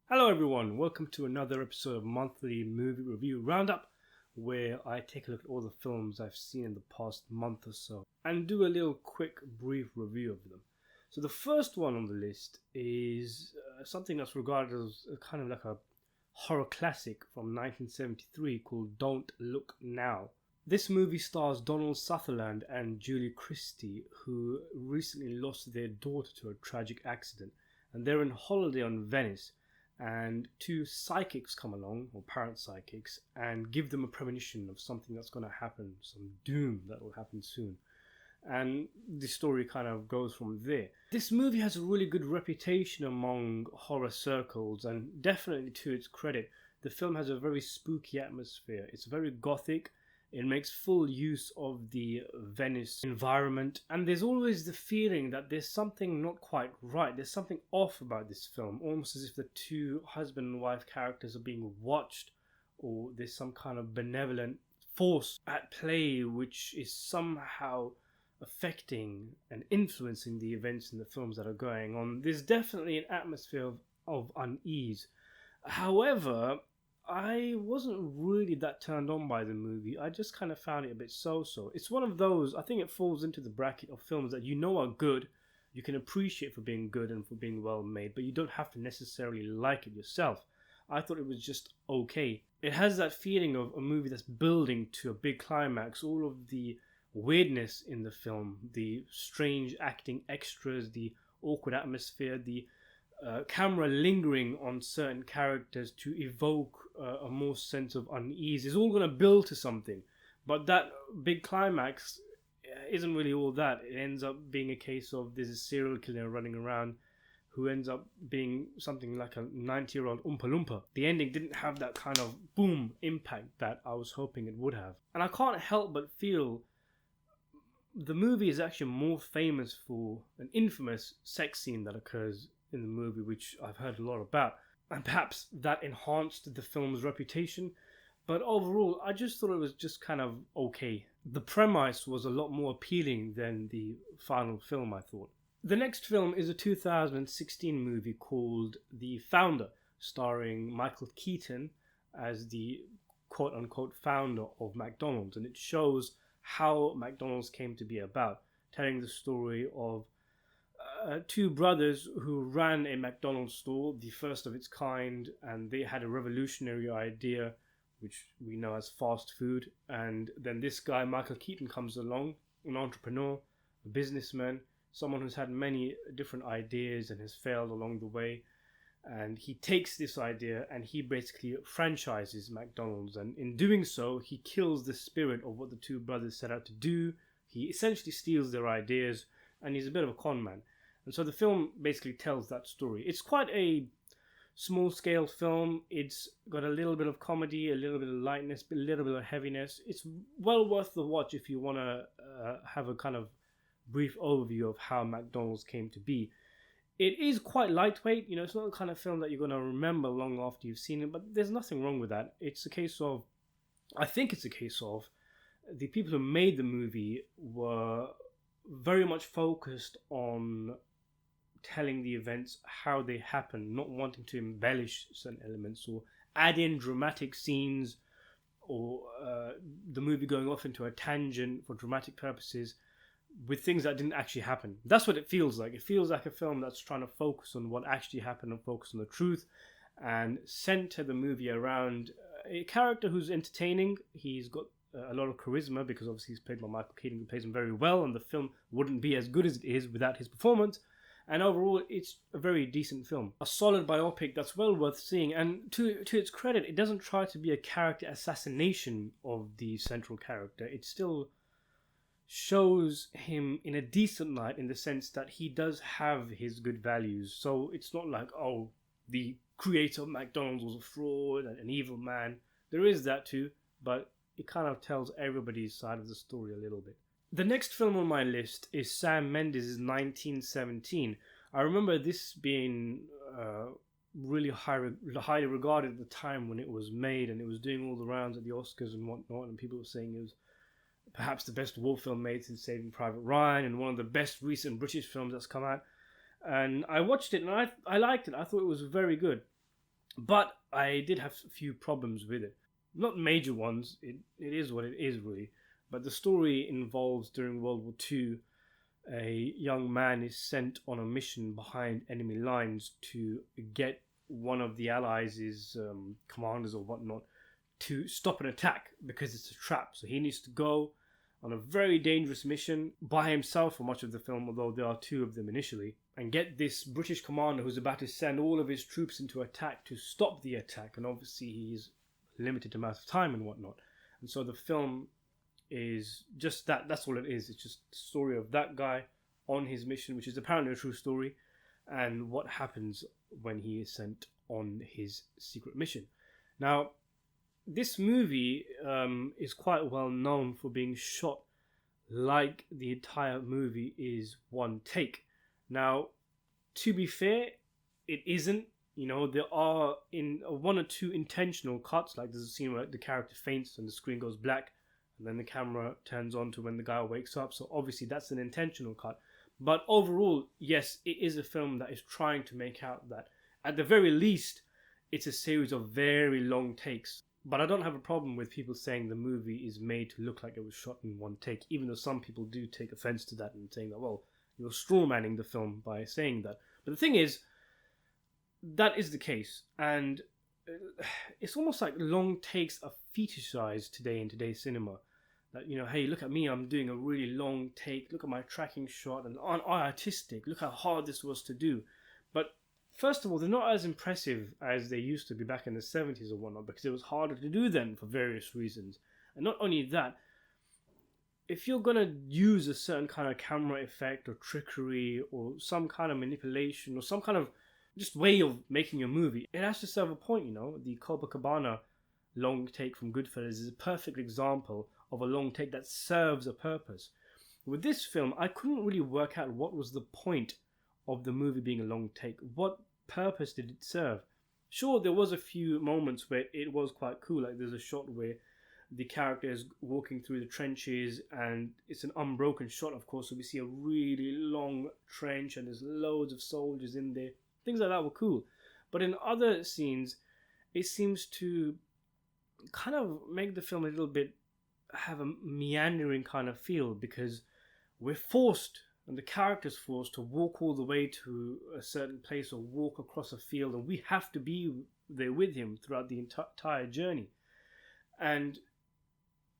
Hello everyone, welcome to another episode of Monthly Movie Review Roundup, where I take a look at all the films I've seen in the past month or so and do a little quick brief review of them. So the first one on the list is something that's regarded as kind of like a horror classic from 1973 called Don't Look Now. This movie stars Donald Sutherland and Julie Christie, who recently lost their daughter to a tragic accident, and they're on holiday on Venice. And two psychics come along, or parapsychics, and give them a premonition of something that's going to happen, some doom that will happen soon. And the story kind of goes from there. This movie has a really good reputation among horror circles, and definitely to its credit, the film has a very spooky atmosphere. It's very gothic. It makes full use of the Venice environment, and there's always the feeling that there's something not quite right. There's something off about this film, almost as if the two husband and wife characters are being watched, or there's some kind of benevolent force at play which is somehow affecting and influencing the events in the films that are going on. There's definitely an atmosphere of unease. However, I wasn't really that turned on by the movie. I just kind of found it a bit so-so. It's one of those, I think it falls into the bracket of films that you know are good, you can appreciate for being good and for being well made, but you don't have to necessarily like it yourself. I thought it was just okay. It has that feeling of a movie that's building to a big climax. All of the weirdness in the film, the strange acting extras, the awkward atmosphere, the camera lingering on certain characters to evoke a more sense of unease is all going to build to something. But that big climax isn't really all that. It ends up being a case of there's a serial killer running around who ends up being something like a 90-year-old Oompa Loompa. The ending didn't have that kind of boom impact that I was hoping it would have. And I can't help but feel the movie is actually more famous for an infamous sex scene that occurs in the movie, which I've heard a lot about, and perhaps that enhanced the film's reputation. But overall, I just thought it was just kind of okay. The premise was a lot more appealing than the final film, I thought. The next film is a 2016 movie called The Founder, starring Michael Keaton as the quote-unquote founder of McDonald's, and it shows how McDonald's came to be about, telling the story of two brothers who ran a McDonald's store, the first of its kind, and they had a revolutionary idea, which we know as fast food. And then this guy, Michael Keaton, comes along, an entrepreneur, a businessman, someone who's had many different ideas and has failed along the way. And he takes this idea and he basically franchises McDonald's. And in doing so, he kills the spirit of what the two brothers set out to do. He essentially steals their ideas, and he's a bit of a con man. And so the film basically tells that story. It's quite a small-scale film. It's got a little bit of comedy, a little bit of lightness, a little bit of heaviness. It's well worth the watch if you want to have a kind of brief overview of how McDonald's came to be. It is quite lightweight. It's not the kind of film that you're going to remember long after you've seen it, but there's nothing wrong with that. I think it's a case of, the people who made the movie were very much focused on telling the events how they happen, not wanting to embellish certain elements or add in dramatic scenes or the movie going off into a tangent for dramatic purposes with things that didn't actually happen. That's what it feels like. It feels like a film that's trying to focus on what actually happened and focus on the truth and center the movie around a character who's entertaining. He's got a lot of charisma because obviously he's played by Michael Keaton, who plays him very well, and the film wouldn't be as good as it is without his performance. And overall, it's a very decent film. A solid biopic that's well worth seeing. And to its credit, it doesn't try to be a character assassination of the central character. It still shows him in a decent light in the sense that he does have his good values. So it's not like, oh, the creator of McDonald's was a fraud and an evil man. There is that too, but it kind of tells everybody's side of the story a little bit. The next film on my list is Sam Mendes' 1917. I remember this being really highly regarded at the time when it was made, and it was doing all the rounds at the Oscars and whatnot, and people were saying it was perhaps the best war film made since Saving Private Ryan and one of the best recent British films that's come out. And I watched it and I liked it. I thought it was very good. But I did have a few problems with it. Not major ones, it is what it is really. But the story involves during World War II, a young man is sent on a mission behind enemy lines to get one of the Allies' commanders or whatnot to stop an attack because it's a trap. So he needs to go on a very dangerous mission by himself for much of the film, although there are two of them initially, and get this British commander who's about to send all of his troops into attack to stop the attack. And obviously he's limited amount of time and whatnot. And so the film is just that. That's all it is. It's just the story of that guy on his mission, which is apparently a true story, and what happens when he is sent on his secret mission. Now, this movie is quite well known for being shot like the entire movie is one take. Now, to be fair, it isn't. You know, there are in one or two intentional cuts, like there's a scene where the character faints and the screen goes black, and then the camera turns on to when the guy wakes up. So obviously that's an intentional cut. But overall, yes, it is a film that is trying to make out that, at the very least, it's a series of very long takes. But I don't have a problem with people saying the movie is made to look like it was shot in one take, even though some people do take offense to that and saying that, well, you're strawmanning the film by saying that. But the thing is, that is the case. And it's almost like long takes are fetishized today in today's cinema. That, you know, hey, look at me, I'm doing a really long take. Look at my tracking shot and artistic. Look how hard this was to do. But first of all, they're not as impressive as they used to be back in the 70s or whatnot, because it was harder to do then for various reasons. And not only that, if you're going to use a certain kind of camera effect or trickery or some kind of manipulation or some kind of just way of making a movie, it has to serve a point, you know. The Copacabana long take from Goodfellas is a perfect example of a long take that serves a purpose. With this film, I couldn't really work out what was the point of the movie being a long take. What purpose did it serve? Sure, there was a few moments where it was quite cool. Like there's a shot where the character is walking through the trenches and it's an unbroken shot, of course, so we see a really long trench and there's loads of soldiers in there. Things like that were cool. But in other scenes, it seems to kind of make the film a little bit have a meandering kind of feel, because we're forced, and the character's forced, to walk all the way to a certain place or walk across a field, and we have to be there with him throughout the entire journey. And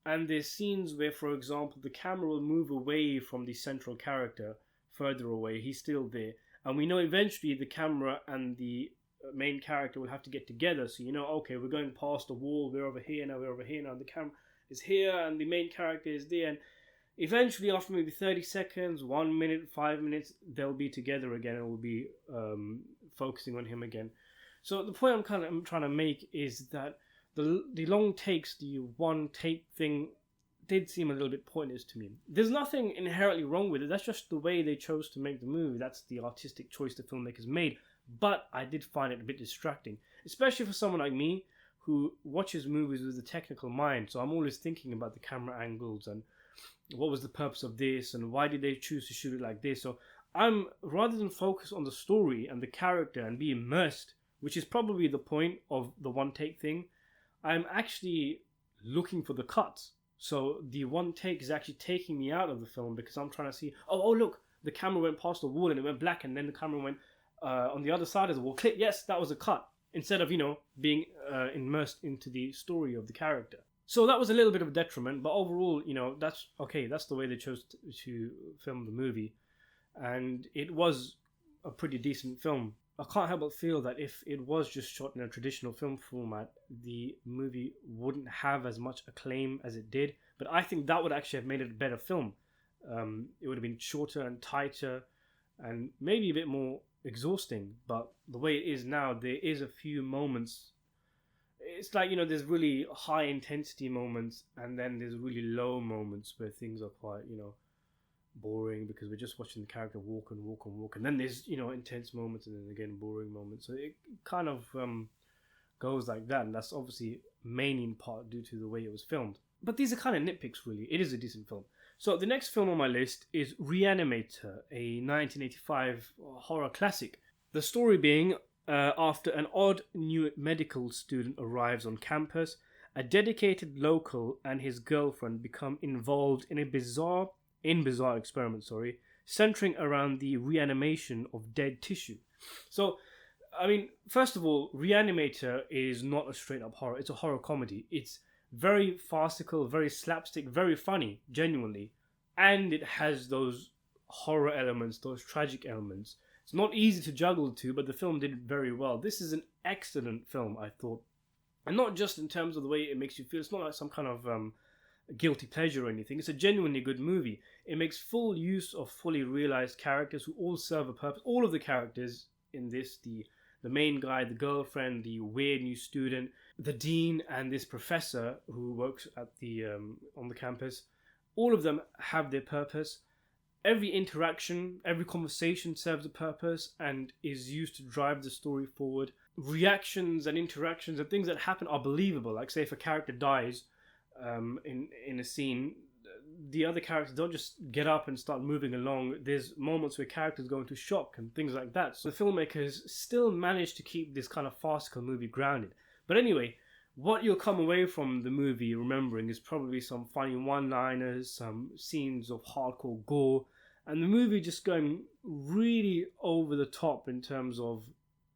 there's scenes where, for example, the camera will move away from the central character, further away, he's still there, and we know eventually the camera and the main character will have to get together. So you know, okay, we're going past the wall, we're over here now, the camera is here and the main character is there, and eventually after maybe 30 seconds, 1 minute, 5 minutes, they'll be together again and we'll be focusing on him again. So the point I'm trying to make is that the long takes, the one take thing, did seem a little bit pointless to me. There's nothing inherently wrong with it, that's just the way they chose to make the movie. That's the artistic choice the filmmakers made. But I did find it a bit distracting, especially for someone like me who watches movies with a technical mind. So I'm always thinking about the camera angles and what was the purpose of this and why did they choose to shoot it like this. So I'm, rather than focus on the story and the character and be immersed, which is probably the point of the one take thing, I'm actually looking for the cuts. So the one take is actually taking me out of the film, because I'm trying to see, oh look, the camera went past the wall and it went black, and then the camera went on the other side of the wall. Click, yes, that was a cut. Instead of, you know, being immersed into the story of the character. So that was a little bit of a detriment, but overall, you know, that's okay. That's the way they chose to film the movie. And it was a pretty decent film. I can't help but feel that if it was just shot in a traditional film format, the movie wouldn't have as much acclaim as it did. But I think that would actually have made it a better film. It would have been shorter and tighter and maybe a bit more exhausting. But the way it is now, there is a few moments. It's like, you know, there's really high intensity moments and then there's really low moments where things are quite, you know, boring because we're just watching the character walk and walk and walk, and then there's, you know, intense moments and then again boring moments. So it kind of goes like that, and that's obviously mainly in part due to the way it was filmed. But these are kind of nitpicks, really. It is a decent film. So the next film on my list is Re-Animator, a 1985 horror classic. The story being After an odd new medical student arrives on campus, a dedicated local and his girlfriend become involved in a bizarre experiment, centering around the reanimation of dead tissue. So, I mean, first of all, Re-Animator is not a straight up horror, it's a horror comedy. It's very farcical, very slapstick, very funny, genuinely. And it has those horror elements, those tragic elements. It's not easy to juggle the two, but the film did it very well. This is an excellent film, I thought. And not just in terms of the way it makes you feel. It's not like some kind of guilty pleasure or anything. It's a genuinely good movie. It makes full use of fully realized characters who all serve a purpose. All of the characters in this, the main guy, the girlfriend, the weird new student, the dean, and this professor who works at the on the campus, all of them have their purpose. Every interaction, every conversation serves a purpose and is used to drive the story forward. Reactions and interactions and things that happen are believable. Like, say, if a character dies in a scene, the other characters don't just get up and start moving along. There's moments where characters go into shock and things like that. So the filmmakers still managed to keep this kind of farcical movie grounded. But anyway, what you'll come away from the movie remembering is probably some funny one-liners, some scenes of hardcore gore, and the movie just going really over the top in terms of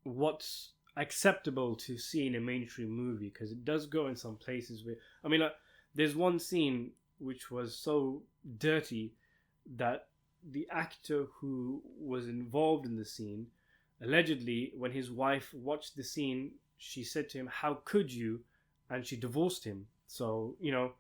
what's acceptable to see in a mainstream movie, because it does go in some places where, I mean, there's one scene which was so dirty that the actor who was involved in the scene, allegedly, when his wife watched the scene, she said to him, "How could you?" and she divorced him. So, you know,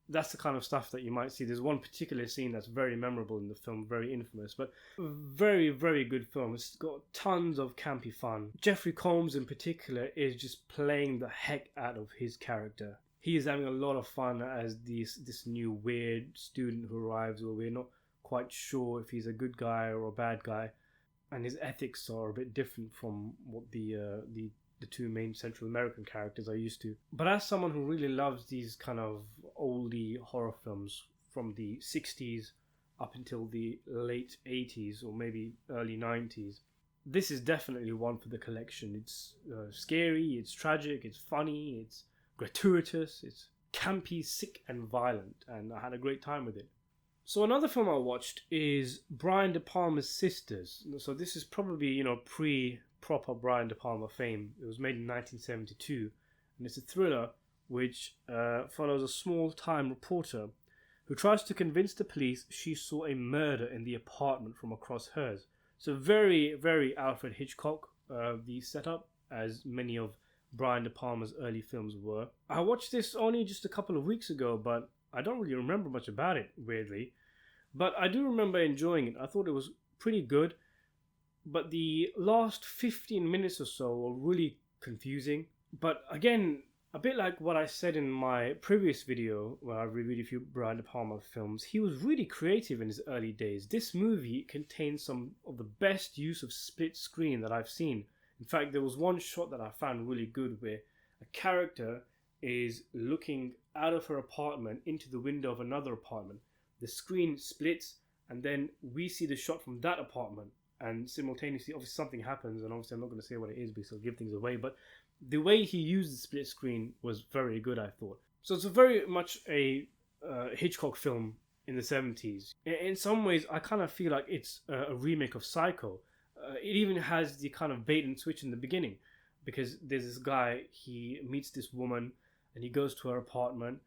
that's the kind of stuff that you might see. There's one particular scene that's very memorable in the film, very infamous, but very, very good film. It's got tons of campy fun. Jeffrey Combs in particular is just playing the heck out of his character. He is having a lot of fun as this new weird student who arrives, where we're not quite sure if he's a good guy or a bad guy, and his ethics are a bit different from what the two main Central American characters are used to. But as someone who really loves these kind of oldie horror films from the 60s up until the late 80s or maybe early 90s, this is definitely one for the collection. It's scary, it's tragic, it's funny, it's gratuitous, it's campy, sick and violent, and I had a great time with it. So another film I watched is Brian De Palma's Sisters. So this is probably, you know, pre-proper Brian De Palma fame. It was made in 1972, and it's a thriller which follows a small-time reporter who tries to convince the police she saw a murder in the apartment from across hers. So very, very Alfred Hitchcock, the setup, as many of Brian De Palma's early films were. I watched this only just a couple of weeks ago, but I don't really remember much about it, weirdly. But I do remember enjoying it. I thought it was pretty good, but the last 15 minutes or so were really confusing. But again, a bit like what I said in my previous video where I reviewed a few Brian De Palma films, he was really creative in his early days. This movie contains some of the best use of split screen that I've seen. In fact, there was one shot that I found really good where a character is looking out of her apartment into the window of another apartment. The screen splits and then we see the shot from that apartment, and simultaneously obviously something happens, and obviously I'm not going to say what it is because I'll give things away, but the way he used the split screen was very good, I thought. So it's a very much a Hitchcock film in the 70s. In some ways I kind of feel like it's a remake of Psycho. It even has the kind of bait and switch in the beginning, because there's this guy, he meets this woman and he goes to her apartment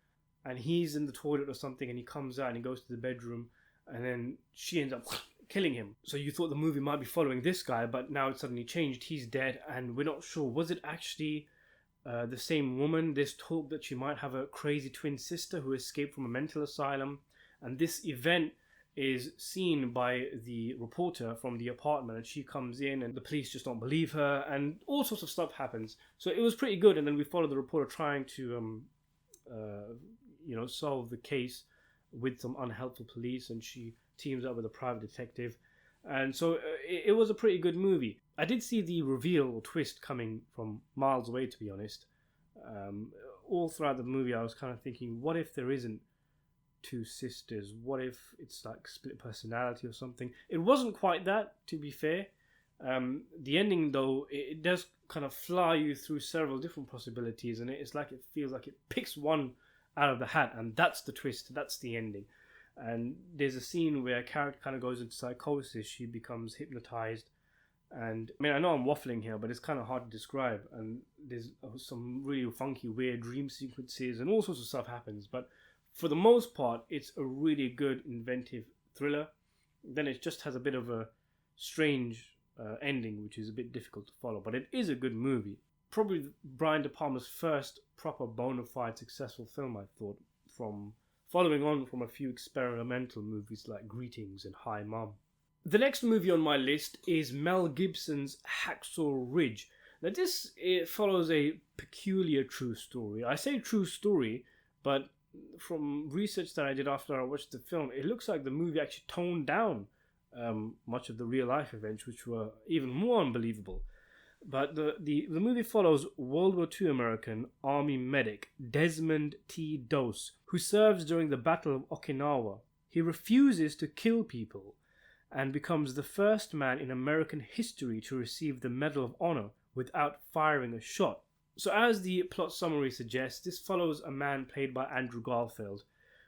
and he's in the toilet or something, and he comes out and he goes to the bedroom, and then she ends up killing him. So you thought the movie might be following this guy, but now it's suddenly changed. He's dead and we're not sure. Was it actually the same woman? There's talk that she might have a crazy twin sister who escaped from a mental asylum, and this event is seen by the reporter from the apartment, and she comes in and the police just don't believe her and all sorts of stuff happens. So it was pretty good, and then we follow the reporter trying to solve the case with some unhelpful police, and she teams up with a private detective, and so it was a pretty good movie. I did see the reveal or twist coming from miles away, to be honest. All throughout the movie I was kind of thinking, what if there isn't two sisters? What if it's like split personality or something? It wasn't quite that, to be fair. The ending, though, it does kind of fly you through several different possibilities, and it's like it feels like it picks one out of the hat, and that's the twist, that's the ending. And there's a scene where a character kind of goes into psychosis, she becomes hypnotized, and I mean, I know I'm waffling here, but it's kind of hard to describe, and there's some really funky, weird dream sequences, and all sorts of stuff happens, but for the most part, it's a really good, inventive thriller. Then it just has a bit of a strange ending, which is a bit difficult to follow, but it is a good movie. Probably Brian De Palma's first proper bona fide successful film, I thought, from following on from a few experimental movies like Greetings and Hi Mom. The next movie on my list is Mel Gibson's Hacksaw Ridge. Now this, it follows a peculiar true story. I say true story, but from research that I did after I watched the film, it looks like the movie actually toned down much of the real life events, which were even more unbelievable. But the movie follows World War II American Army medic Desmond T. Dose, who serves during the Battle of Okinawa. He refuses to kill people and becomes the first man in American history to receive the Medal of Honor without firing a shot. So as the plot summary suggests, this follows a man played by Andrew Garfield,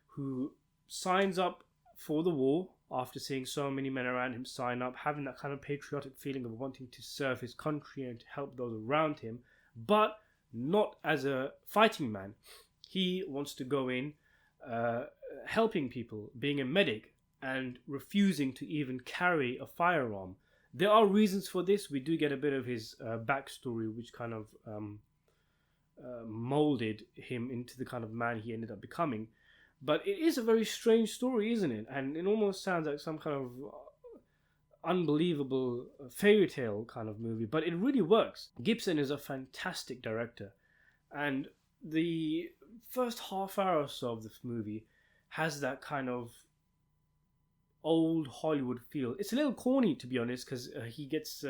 who signs up for the war after seeing so many men around him sign up, having that kind of patriotic feeling of wanting to serve his country and to help those around him, but not as a fighting man. He wants to go in helping people, being a medic, and refusing to even carry a firearm. There are reasons for this. We do get a bit of his backstory, which kind of molded him into the kind of man he ended up becoming. But it is a very strange story, isn't it? And it almost sounds like some kind of unbelievable fairy tale kind of movie, but it really works. Gibson is a fantastic director, and the first half hour or so of this movie has that kind of old Hollywood feel. It's a little corny, to be honest, because he gets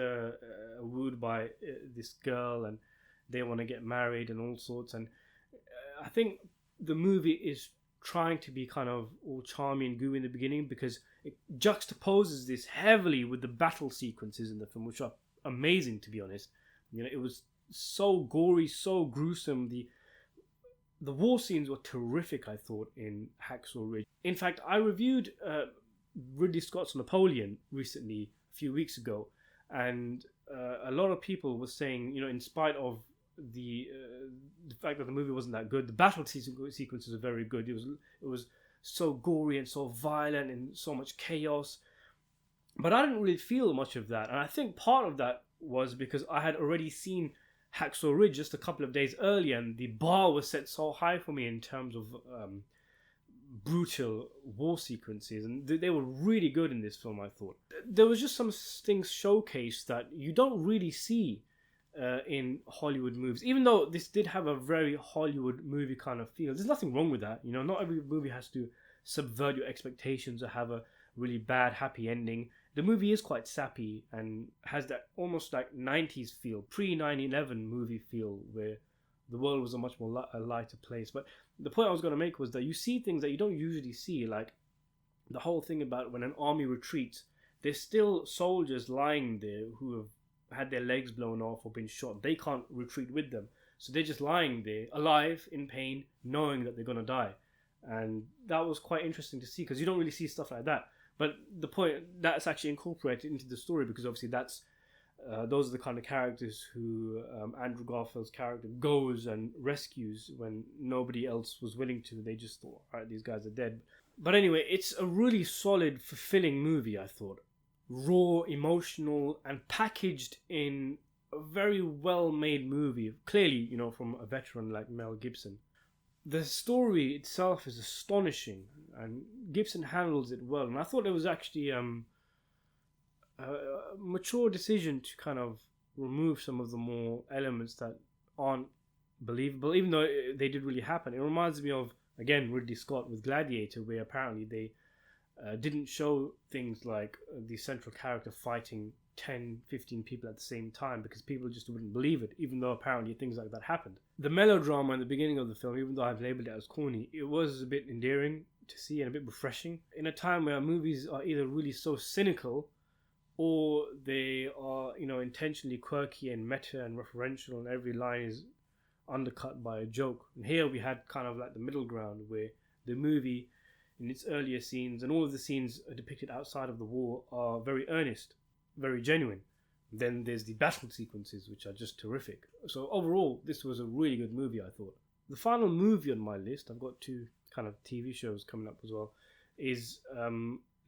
wooed by this girl, and they want to get married and all sorts. And I think the movie is trying to be kind of all charming and gooey in the beginning, because it juxtaposes this heavily with the battle sequences in the film, which are amazing, to be honest. You know, it was so gory, so gruesome. The war scenes were terrific, I thought, in Hacksaw Ridge. In fact, I reviewed Ridley Scott's Napoleon recently, a few weeks ago, and a lot of people were saying, you know, in spite of the fact that the movie wasn't that good, the battle sequences are very good. It was so gory and so violent and so much chaos, but I didn't really feel much of that. And I think part of that was because I had already seen Hacksaw Ridge just a couple of days earlier, and the bar was set so high for me in terms of brutal war sequences, and they were really good in this film. I thought there was just some things showcased that you don't really see in Hollywood movies, even though this did have a very Hollywood movie kind of feel. There's nothing wrong with that, you know. Not every movie has to subvert your expectations or have a really bad happy ending. The movie is quite sappy and has that almost like 90s feel, pre 9/11 movie feel, where the world was a much more a lighter place. But the point I was going to make was that you see things that you don't usually see, like the whole thing about when an army retreats, there's still soldiers lying there who have had their legs blown off or been shot. They can't retreat with them, so they're just lying there, alive, in pain, knowing that they're going to die. And that was quite interesting to see, because you don't really see stuff like that. But the point, that's actually incorporated into the story, because obviously that's those are the kind of characters who Andrew Garfield's character goes and rescues when nobody else was willing to. They just thought, all right, these guys are dead. But anyway, it's a really solid, fulfilling movie, I thought. Raw, emotional, and packaged in a very well-made movie. Clearly, you know, from a veteran like Mel Gibson. The story itself is astonishing, and Gibson handles it well. And I thought it was actually a mature decision to kind of remove some of the more elements that aren't believable, even though they did really happen. It reminds me of, again, Ridley Scott with Gladiator, where apparently they didn't show things like the central character fighting 10, 15 people at the same time, because people just wouldn't believe it, even though apparently things like that happened. The melodrama in the beginning of the film, even though I've labelled it as corny, it was a bit endearing to see and a bit refreshing. In a time where movies are either really so cynical or they are, intentionally quirky and meta and referential, and every line is undercut by a joke. And here we had kind of like the middle ground where the movie, in its earlier scenes, and all of the scenes depicted outside of the war, are very earnest, very genuine. Then there's the battle sequences, which are just terrific. So overall, this was a really good movie, I thought. The final movie on my list, I've got two kind of TV shows coming up as well, is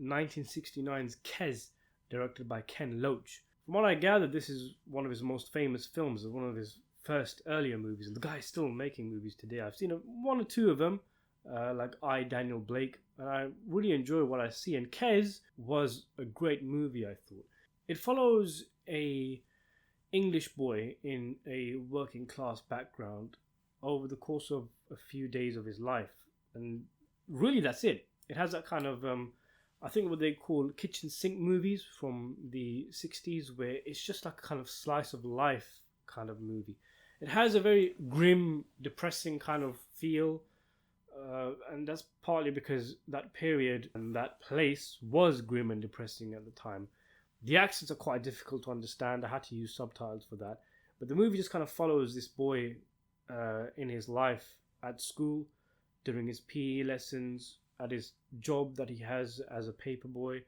1969's Kes, directed by Ken Loach. From what I gather, this is one of his most famous films, one of his first earlier movies, and the guy's still making movies today. I've seen one or two of them, like I, Daniel Blake, and I really enjoy what I see. And Kes was a great movie, I thought. It follows a English boy in a working class background over the course of a few days of his life, and really that's it. It has that kind of I think what they call kitchen sink movies from the 60s, where it's just like a kind of slice of life kind of movie. It has a very grim, depressing kind of feel, and that's partly because that period and that place was grim and depressing at the time. The accents are quite difficult to understand. I had to use subtitles for that. But the movie just kind of follows this boy in his life at school, during his PE lessons, at his job that he has as a paper boy,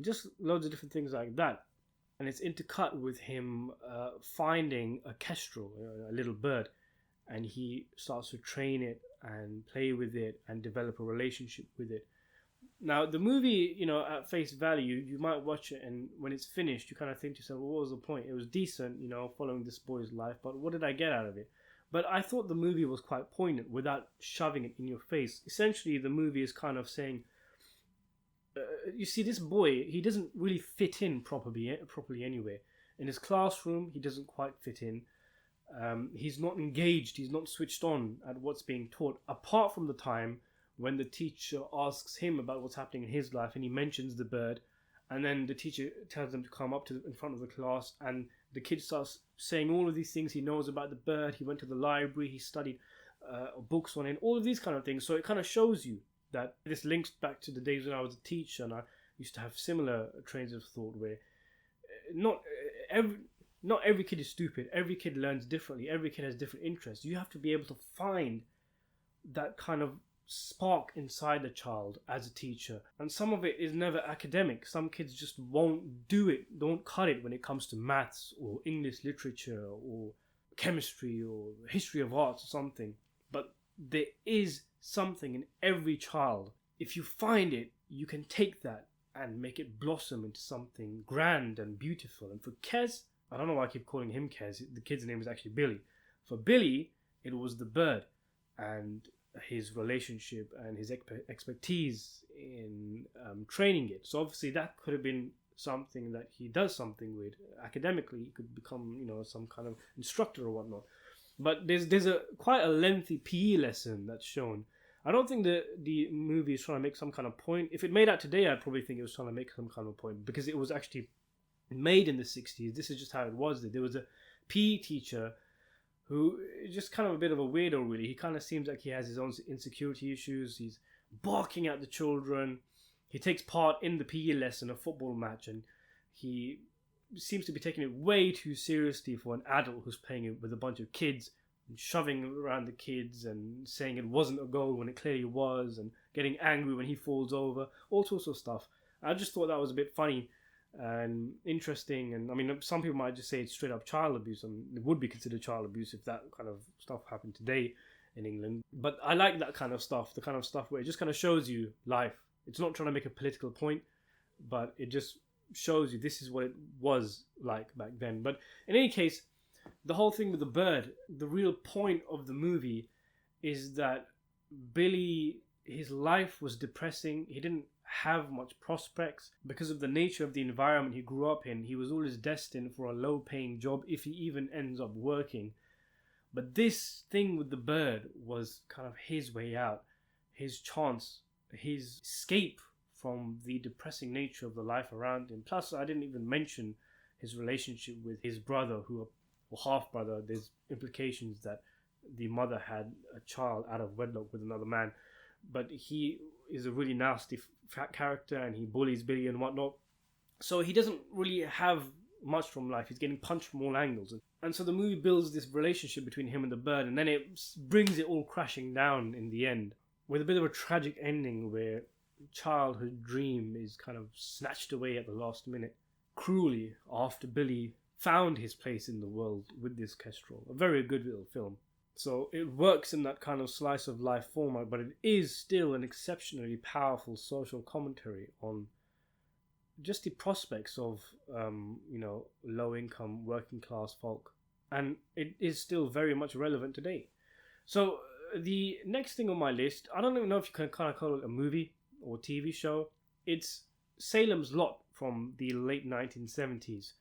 just loads of different things like that. And it's intercut with him finding a kestrel, a little bird, and he starts to train it and play with it and develop a relationship with it. Now, the movie, at face value, you might watch it, and when it's finished, you kind of think to yourself, well, what was the point? It was decent, following this boy's life, but what did I get out of it? But I thought the movie was quite poignant without shoving it in your face. Essentially, the movie is kind of saying, you see, this boy, he doesn't really fit in properly anywhere. In his classroom, he doesn't quite fit in. He's not engaged, he's not switched on at what's being taught, apart from the time when the teacher asks him about what's happening in his life, and he mentions the bird, and then the teacher tells them to come up in front of the class, and the kid starts saying all of these things he knows about the bird. He went to the library, he studied books on it, all of these kind of things. So it kind of shows you that this links back to the days when I was a teacher, and I used to have similar trains of thought where not every kid is stupid. Every kid learns differently. Every kid has different interests. You have to be able to find that kind of spark inside the child as a teacher, and some of it is never academic. Some kids just won't do it, don't cut it when it comes to maths or English literature or chemistry or history of arts or something. But there is something in every child. If you find it, you can take that and make it blossom into something grand and beautiful. And for Kes, I don't know why I keep calling him Kes, the kid's name is actually Billy. For Billy, it was the bird and his relationship and his expertise in training it. So obviously that could have been something that he does something with. Academically, he could become, some kind of instructor or whatnot. But there's quite a lengthy PE lesson that's shown. I don't think the movie is trying to make some kind of point. If it made out today, I'd probably think it was trying to make some kind of point, because it was actually made in the 60s. This is just how it was. There was a PE teacher who is just kind of a bit of a weirdo, really. He kind of seems like he has his own insecurity issues. He's barking at the children. He takes part in the PE lesson, a football match, and he seems to be taking it way too seriously for an adult who's playing it with a bunch of kids, and shoving around the kids and saying it wasn't a goal when it clearly was, and getting angry when he falls over, all sorts of stuff. I just thought that was a bit funny and interesting. And I mean, some people might just say it's straight up child abuse, and it would be considered child abuse if that kind of stuff happened today in England. But I like that kind of stuff, the kind of stuff where it just kind of shows you life. It's not trying to make a political point, but it just shows you this is what it was like back then. But in any case, the whole thing with the bird, the real point of the movie is that Billy, his life was depressing. He didn't have much prospects because of the nature of the environment he grew up in. He was always destined for a low paying job if he even ends up working. But this thing with the bird was kind of his way out, his chance, his escape from the depressing nature of the life around him. Plus, I didn't even mention his relationship with his brother, or half brother. There's implications that the mother had a child out of wedlock with another man, but he is a really nasty character, and he bullies Billy and whatnot. So he doesn't really have much from life. He's getting punched from all angles. And so the movie builds this relationship between him and the bird, and then it brings it all crashing down in the end with a bit of a tragic ending where childhood dream is kind of snatched away at the last minute cruelly after Billy found his place in the world with this kestrel. A very good little film. So it works in that kind of slice of life format, but it is still an exceptionally powerful social commentary on just the prospects of low income working class folk, and it is still very much relevant today. So the next thing on my list, I don't even know if you can kind of call it a movie or TV show. It's Salem's Lot from the late 1970s.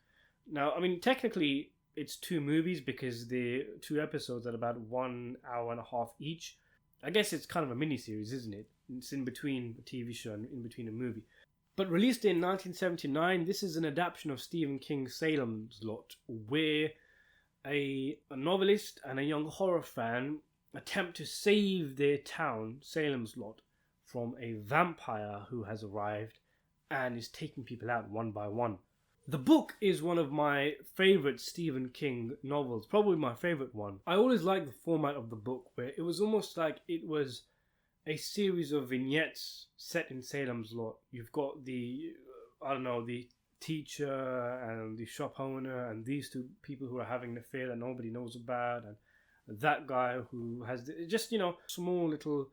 Now, I mean, technically it's two movies because they're two episodes at about 1 hour and a half each. I guess it's kind of a mini series, isn't it? It's in between a TV show and in between a movie. But released in 1979, this is an adaptation of Stephen King's Salem's Lot, where a novelist and a young horror fan attempt to save their town, Salem's Lot, from a vampire who has arrived and is taking people out one by one. The book is one of my favourite Stephen King novels, probably my favourite one. I always liked the format of the book, where it was almost like it was a series of vignettes set in Salem's Lot. You've got the teacher and the shop owner and these two people who are having an affair that nobody knows about, and that guy who has just, small little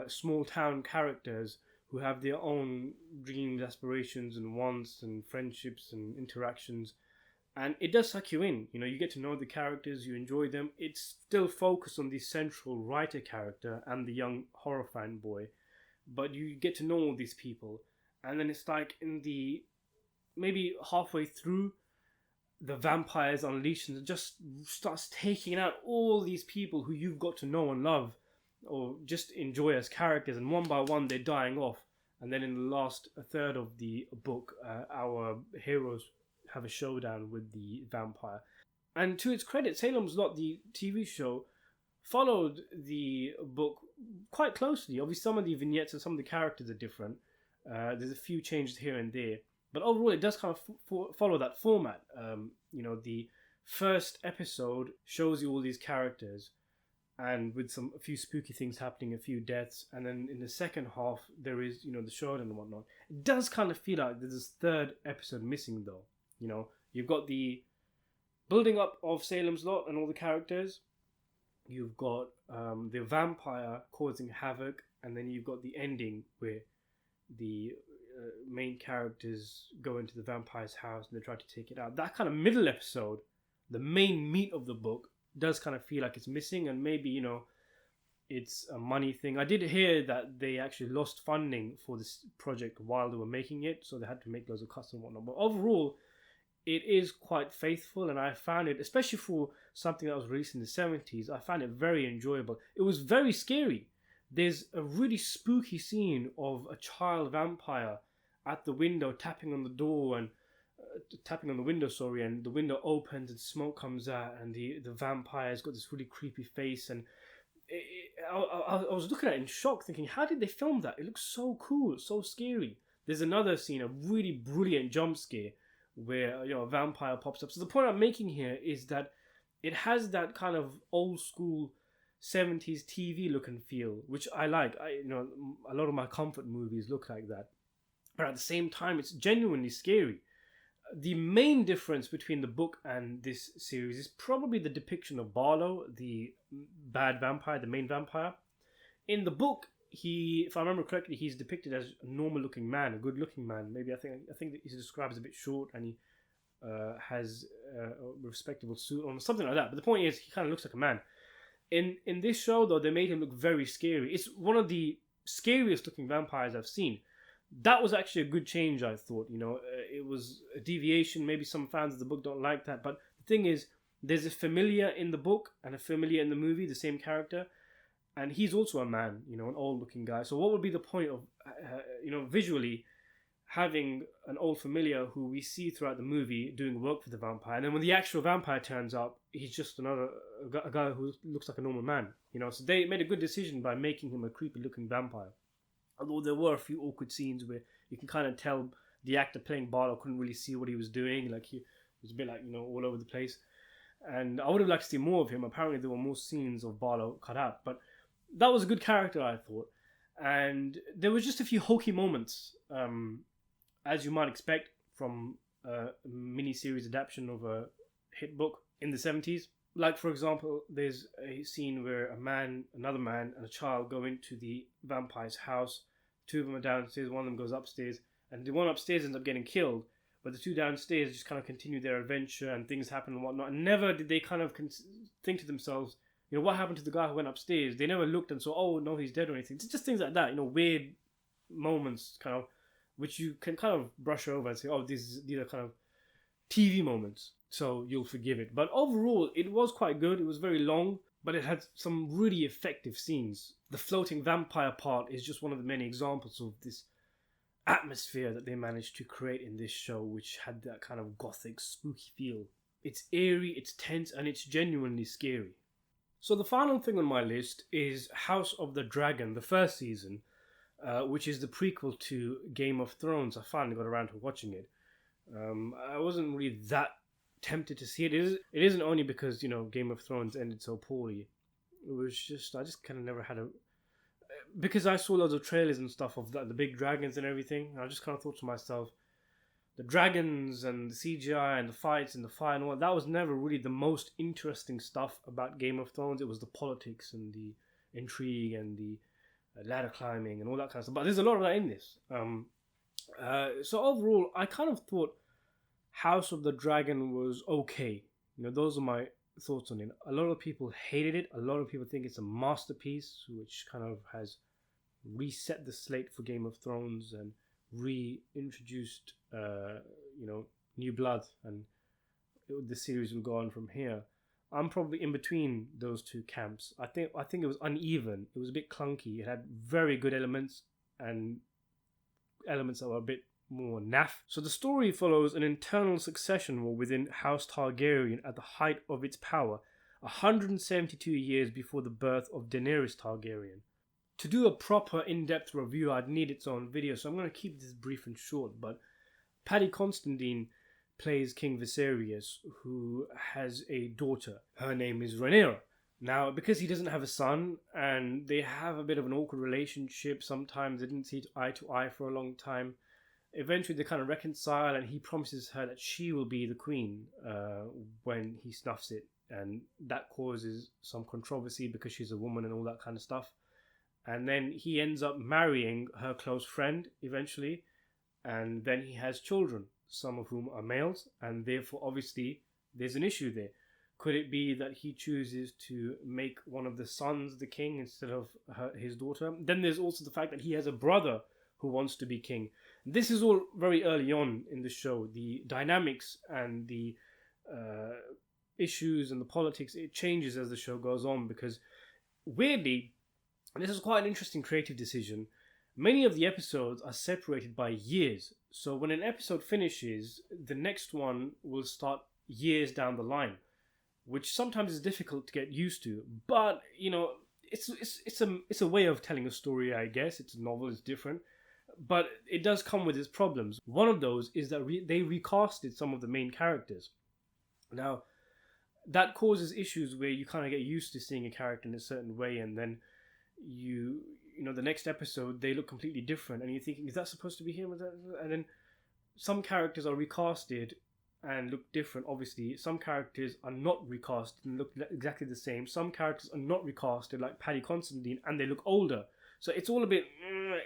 small town characters who have their own dreams, aspirations and wants and friendships and interactions. And it does suck you in. You get to know the characters, you enjoy them. It's still focused on the central writer character and the young horror fan boy, but you get to know all these people. And then it's like maybe halfway through, the vampires unleash and just starts taking out all these people who you've got to know and love or just enjoy as characters, and one by one they're dying off. And then in the last third of the book, our heroes have a showdown with the vampire. And to its credit, Salem's Lot, the TV show, followed the book quite closely. Obviously, some of the vignettes and some of the characters are different. There's a few changes here and there, but overall, it does kind of follow that format. The first episode shows you all these characters, and with a few spooky things happening, a few deaths, and then in the second half there is the showdown and whatnot. It does kind of feel like there's this third episode missing, though. You've got the building up of Salem's Lot and all the characters. You've got the vampire causing havoc, and then you've got the ending where the main characters go into the vampire's house and they try to take it out. That kind of middle episode, the main meat of the book, does kind of feel like it's missing, and maybe it's a money thing. I did hear that they actually lost funding for this project while they were making it, so they had to make loads of cuts and whatnot. But overall, it is quite faithful, and I found it, especially for something that was released in the 70s, I found it very enjoyable. It was very scary. There's a really spooky scene of a child vampire at the window tapping on the door and and the window opens and smoke comes out, and the vampire's got this really creepy face, and I was looking at it in shock, thinking, how did they film that? It looks so cool, so scary. There's another scene, a really brilliant jump scare, where a vampire pops up. So the point I'm making here is that it has that kind of old school 70s TV look and feel, which I like. A lot of my comfort movies look like that, but at the same time, it's genuinely scary. The main difference between the book and this series is probably the depiction of Barlow, the bad vampire, the main vampire. In the book, if I remember correctly, he's depicted as a normal-looking man, a good-looking man. Maybe I think that he's described as a bit short, and he has a respectable suit on, something like that. But the point is, he kind of looks like a man. In this show, though, they made him look very scary. It's one of the scariest-looking vampires I've seen. That was actually a good change, I thought. It was a deviation. Maybe some fans of the book don't like that. But the thing is, there's a familiar in the book and a familiar in the movie, the same character. And he's also a man, an old-looking guy. So what would be the point of, visually having an old familiar who we see throughout the movie doing work for the vampire? And then when the actual vampire turns up, he's just a guy who looks like a normal man. So they made a good decision by making him a creepy-looking vampire. Although there were a few awkward scenes where you can kind of tell the actor playing Barlow couldn't really see what he was doing. Like he was a bit like, all over the place. And I would have liked to see more of him. Apparently there were more scenes of Barlow cut out. But that was a good character, I thought. And there was just a few hokey moments, as you might expect from a mini-series adaptation of a hit book in the 70s. Like, for example, there's a scene where another man and a child go into the vampire's house. Two of them are downstairs, one of them goes upstairs, and the one upstairs ends up getting killed. But the two downstairs just kind of continue their adventure and things happen and whatnot. And never did they kind of think to themselves, what happened to the guy who went upstairs? They never looked and saw, oh, no, he's dead or anything. It's just things like that, weird moments kind of, which you can kind of brush over and say, oh, these are kind of TV moments, so you'll forgive it. But overall, it was quite good. It was very long, but it had some really effective scenes. The floating vampire part is just one of the many examples of this atmosphere that they managed to create in this show, which had that kind of gothic, spooky feel. It's eerie, it's tense, and it's genuinely scary. So the final thing on my list is House of the Dragon, the first season, which is the prequel to Game of Thrones. I finally got around to watching it. I wasn't really that tempted to see it. It isn't only because, Game of Thrones ended so poorly. It was just, I just kind of never had because I saw loads of trailers and stuff of the big dragons and everything. And I just kind of thought to myself, the dragons and the CGI and the fights and the fire and all that was never really the most interesting stuff about Game of Thrones. It was the politics and the intrigue and the ladder climbing and all that kind of stuff. But there's a lot of that in this. So overall, I kind of thought House of the Dragon was okay. Those are my thoughts on it. A lot of people hated it. A lot of people think it's a masterpiece, which kind of has reset the slate for Game of Thrones and reintroduced, new blood, and the series will go on from here. I'm probably in between those two camps. I think it was uneven. It was a bit clunky. It had very good elements and elements that were a bit more naff. So the story follows an internal succession war within House Targaryen at the height of its power, 172 years before the birth of Daenerys Targaryen. To do a proper in-depth review, I'd need its own video, so I'm going to keep this brief and short. But Paddy Considine plays King Viserys, who has a daughter. Her name is Rhaenyra. Now, because he doesn't have a son, and they have a bit of an awkward relationship, sometimes they didn't see eye to eye for a long time, eventually they kind of reconcile, and he promises her that she will be the queen when he snuffs it. And that causes some controversy because she's a woman and all that kind of stuff. And then he ends up marrying her close friend eventually, and then he has children, some of whom are males, and therefore obviously there's an issue there. Could it be that he chooses to make one of the sons the king instead of his daughter? Then there's also the fact that he has a brother who wants to be king. This is all very early on in the show. The dynamics and the issues and the politics, it changes as the show goes on, because weirdly, and this is quite an interesting creative decision, many of the episodes are separated by years. So when an episode finishes, the next one will start years down the line, which sometimes is difficult to get used to. But, it's a way of telling a story, I guess. It's a novel, it's different. But it does come with its problems. One of those is that they recasted some of the main characters. Now, that causes issues where you kind of get used to seeing a character in a certain way, and then the next episode they look completely different, and you're thinking, is that supposed to be him? And then some characters are recasted and look different. Obviously, some characters are not recast and look exactly the same. Some characters are not recasted, like Paddy Considine, and they look older. So it's all a bit.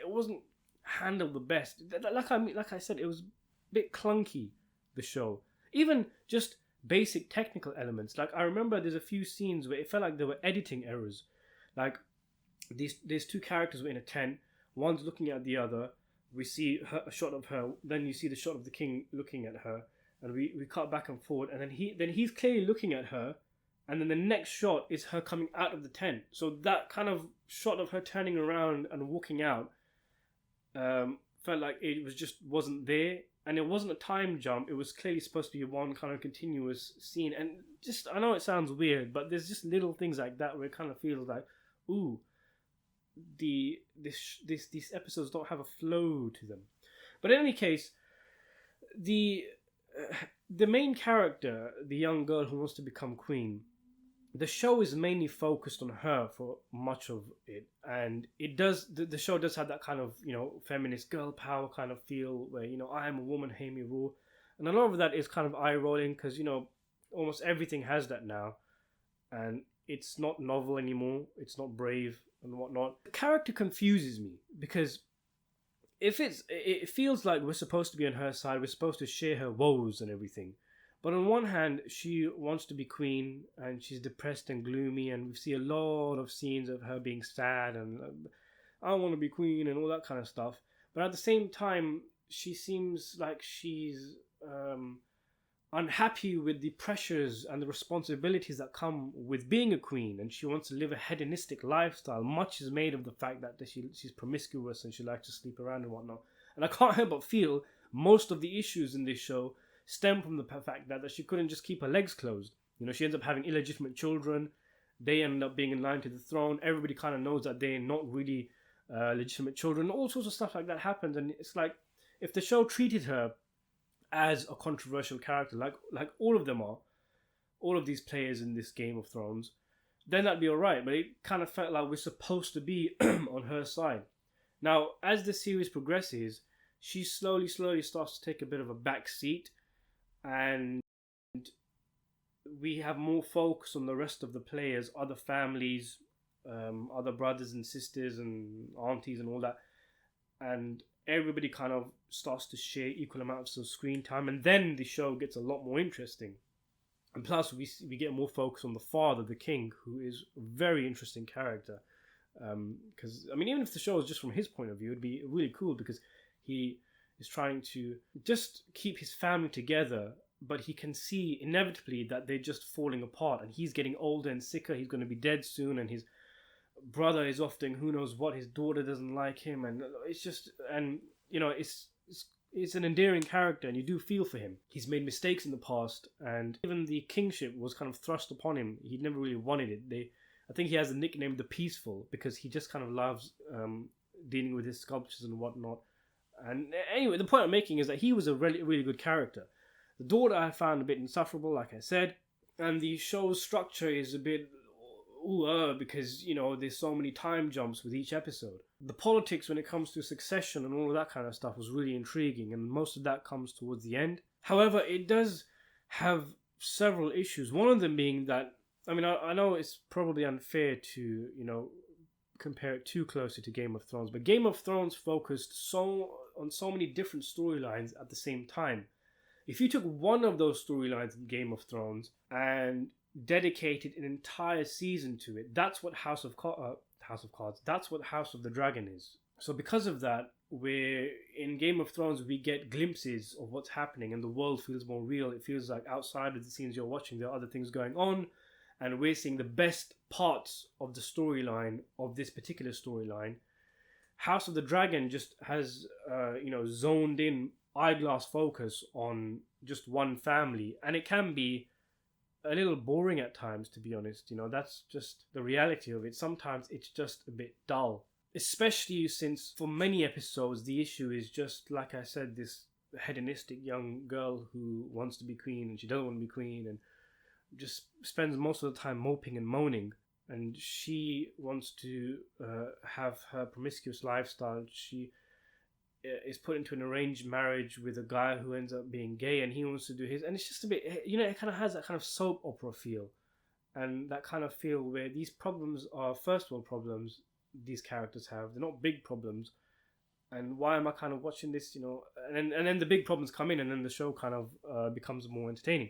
It wasn't handled the best. Like I said, it was a bit clunky. The show, even just basic technical elements. Like I remember, there's a few scenes where it felt like there were editing errors. Like these two characters were in a tent. One's looking at the other. We see a shot of her. Then you see the shot of the king looking at her, and we cut back and forward. And then he's clearly looking at her, and then the next shot is her coming out of the tent. So that kind of shot of her turning around and walking out felt like it wasn't there, and it wasn't a time jump. It was clearly supposed to be one kind of continuous scene. And just, I know it sounds weird, but there's just little things like that where it kind of feels like, ooh, these episodes don't have a flow to them. But in any case, the the main character, the young girl who wants to become queen, the show is mainly focused on her for much of it, and it does the show does have that kind of, feminist girl power kind of feel where, I am a woman, hear me rule, and a lot of that is kind of eye rolling because almost everything has that now, and it's not novel anymore, it's not brave and whatnot. The character confuses me because it feels like we're supposed to be on her side, we're supposed to share her woes and everything. But on one hand, she wants to be queen and she's depressed and gloomy, and we see a lot of scenes of her being sad and I want to be queen and all that kind of stuff. But at the same time, she seems like she's unhappy with the pressures and the responsibilities that come with being a queen, and she wants to live a hedonistic lifestyle. Much is made of the fact that she's promiscuous and she likes to sleep around and whatnot. And I can't help but feel most of the issues in this show stem from the fact that she couldn't just keep her legs closed. She ends up having illegitimate children. They end up being in line to the throne. Everybody kind of knows that they're not really legitimate children. All sorts of stuff like that happens, and it's like if the show treated her as a controversial character, like all of them are, all of these players in this Game of Thrones, then that'd be alright. But it kind of felt like we're supposed to be on her side. Now, as the series progresses, she slowly starts to take a bit of a back seat, and we have more focus on the rest of the players, other families, other brothers and sisters and aunties and all that, and everybody kind of starts to share equal amounts of screen time, and then the show gets a lot more interesting. And plus we get more focus on the father, the king, who is a very interesting character, because even if the show is just from his point of view, it'd be really cool because he is trying to just keep his family together, but he can see inevitably that they're just falling apart, and he's getting older and sicker. He's going to be dead soon, and his brother is off doing who knows what. His daughter doesn't like him, and it's just, and it's an endearing character, and you do feel for him. He's made mistakes in the past, and even the kingship was kind of thrust upon him. He never really wanted it. I think he has the nickname the Peaceful because he just kind of loves dealing with his sculptures and whatnot. And anyway, the point I'm making is that he was a really, really good character. The daughter I found a bit insufferable, like I said, and the show's structure is a bit because there's so many time jumps with each episode. The politics when it comes to succession and all of that kind of stuff was really intriguing, and most of that comes towards the end. However, it does have several issues. One of them being that, I know it's probably unfair to compare it too closely to Game of Thrones, but Game of Thrones focused on so many different storylines at the same time. If you took one of those storylines in Game of Thrones and dedicated an entire season to it, that's what House of Cards, that's what House of the Dragon is. So because of that, where in Game of Thrones we get glimpses of what's happening and the world feels more real. It feels like outside of the scenes you're watching there are other things going on, and we're seeing the best parts of the storyline, of this particular storyline. House of the Dragon just has zoned in eyeglass focus on just one family, and it can be a little boring at times, to be honest. That's just the reality of it. Sometimes it's just a bit dull, especially since for many episodes the issue is just, like I said, this hedonistic young girl who wants to be queen and she doesn't want to be queen, and just spends most of the time moping and moaning. And she wants to have her promiscuous lifestyle. She is put into an arranged marriage with a guy who ends up being gay, and he wants to do his, and it's just a bit, it kind of has that kind of soap opera feel, and that kind of feel where these problems are first world problems these characters have. They're not big problems, and why am I kind of watching this, and then the big problems come in, and then the show kind of becomes more entertaining.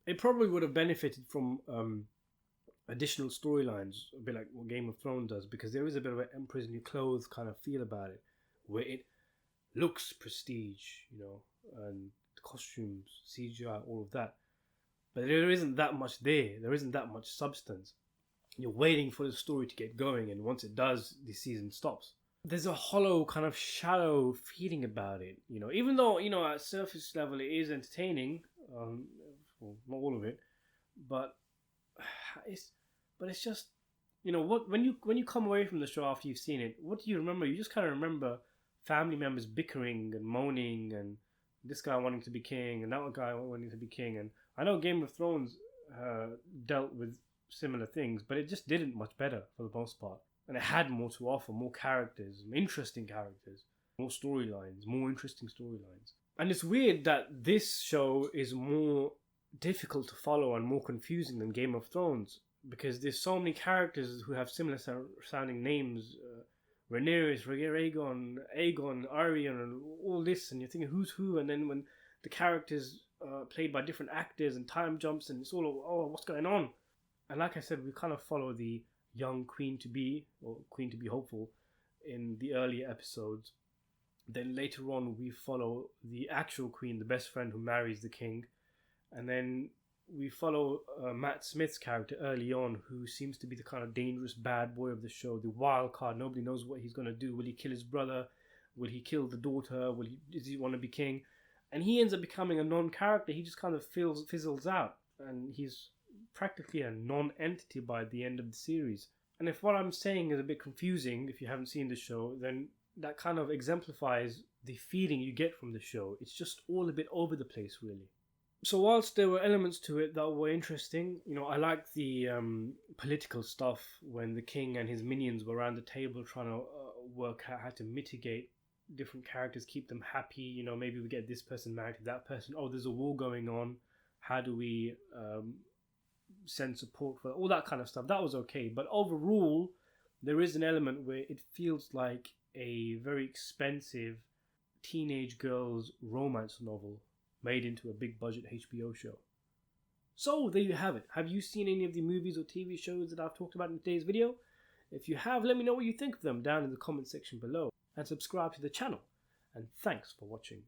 It probably would have benefited from additional storylines, a bit like what Game of Thrones does, because there is a bit of an Emperor's New Clothes kind of feel about it, where it looks prestige, and costumes, CGI, all of that. But there isn't that much there. There isn't that much substance. You're waiting for the story to get going, and once it does, the season stops. There's a hollow, kind of shallow feeling about it, even though, at surface level it is entertaining, well, not all of it, but it's just, when you come away from the show after you've seen it, what do you remember? You just kind of remember family members bickering and moaning and this guy wanting to be king and that guy wanting to be king. And I know Game of Thrones dealt with similar things, but it just didn't much better for the most part. And it had more to offer, more characters, interesting characters, more storylines, more interesting storylines. And it's weird that this show is more difficult to follow and more confusing than Game of Thrones, because there's so many characters who have similar sounding names. Rhaenyra, Aegon, Arya, and all this, and you're thinking who's who, and then when the characters played by different actors and time jumps, and it's all, oh, what's going on? And like I said, we kind of follow the young queen to be, or queen to be hopeful, in the earlier episodes. Then later on, we follow the actual queen, the best friend who marries the king, and then we follow Matt Smith's character early on, who seems to be the kind of dangerous bad boy of the show, the wild card. Nobody knows what he's going to do. Will he kill his brother? Will he kill the daughter? Does he want to be king? And he ends up becoming a non-character. He just kind of fizzles out, and he's practically a non-entity by the end of the series. And if what I'm saying is a bit confusing, if you haven't seen the show, then that kind of exemplifies the feeling you get from the show. It's just all a bit over the place, really. So whilst there were elements to it that were interesting, I liked the political stuff when the king and his minions were around the table trying to work out how to mitigate different characters, keep them happy. Maybe we get this person married to that person. Oh, there's a war going on. How do we send support for all that kind of stuff? That was okay. But overall, there is an element where it feels like a very expensive teenage girl's romance novel made into a big budget HBO show. So there you have it. Have you seen any of the movies or TV shows that I've talked about in today's video? If you have, let me know what you think of them down in the comment section below, and subscribe to the channel. And thanks for watching.